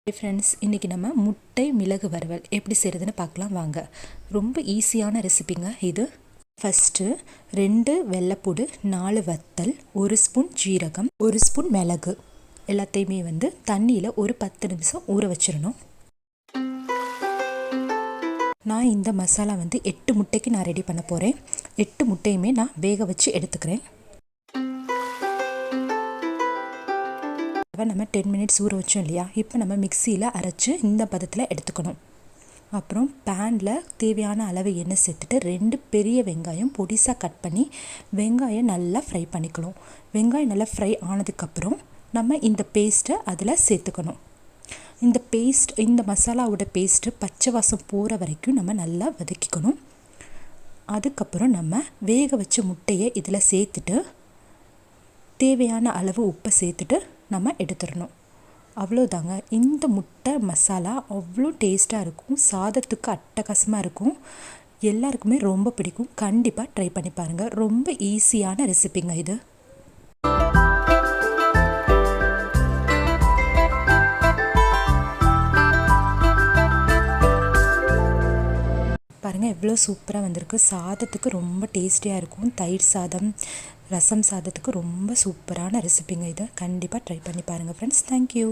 Friends, இன்றைக்கி நம்ம முட்டை மிளகு வறுவல் எப்படி செய்கிறதுன்னு பார்க்கலாம் வாங்க. ரொம்ப ஈஸியான ரெசிபிங்க இது. ஃபஸ்ட்டு 2 வெள்ளைப்பூடு, 4 வத்தல், 1 ஸ்பூன் ஜீரகம், 1 ஸ்பூன் மிளகு எல்லாத்தையுமே தண்ணியில் ஒரு 10 நிமிஷம் ஊற வச்சிடணும். நான் இந்த மசாலா 8 முட்டைக்கு நான் ரெடி பண்ண போகிறேன். 8 முட்டையுமே நான் வேக வச்சு எடுத்துக்கிறேன். நம்ம 10 மினிட்ஸ் ஊற வச்சோம் இல்லையா, இப்போ நம்ம மிக்சியில் அரைச்சி இந்த பதத்தில் எடுத்துக்கணும். அப்புறம் பேனில் தேவையான அளவு எண்ணெய் சேர்த்துட்டு 2 பெரிய வெங்காயம் பொடிசாக கட் பண்ணி வெங்காயம் நல்லா ஃப்ரை பண்ணிக்கணும். வெங்காயம் நல்லா ஃப்ரை ஆனதுக்கப்புறம் நம்ம இந்த பேஸ்ட்டை அதில் சேர்த்துக்கணும். இந்த மசாலாவோட பேஸ்ட்டு பச்சை வாசம் போகிற வரைக்கும் நம்ம நல்லா வதக்கிக்கணும். அதுக்கப்புறம் நம்ம வேக வச்ச முட்டையை இதில் சேர்த்துட்டு தேவையான அளவு உப்பை சேர்த்துட்டு நம்ம எடுத்துடணும். அவ்வளோதாங்க. இந்த முட்டை மசாலா அவ்வளோ டேஸ்ட்டாக இருக்கும். சாதத்துக்கு அட்டகாசமாக இருக்கும். எல்லாருக்குமே ரொம்ப பிடிக்கும். கண்டிப்பாக ட்ரை பண்ணி பாருங்கள். ரொம்ப ஈஸியான ரெசிபிங்க இது. பாருங்கள் எவ்வளோ சூப்பராக வந்திருக்கு. சாதத்துக்கு ரொம்ப டேஸ்டியாக இருக்கும். தயிர் சாதம், ரசம் சாதத்துக்கு ரொம்ப சூப்பரான ரெசிபிங்க இது. கண்டிப்பாக ட்ரை பண்ணி பாருங்கள் ஃப்ரெண்ட்ஸ். தேங்க்யூ.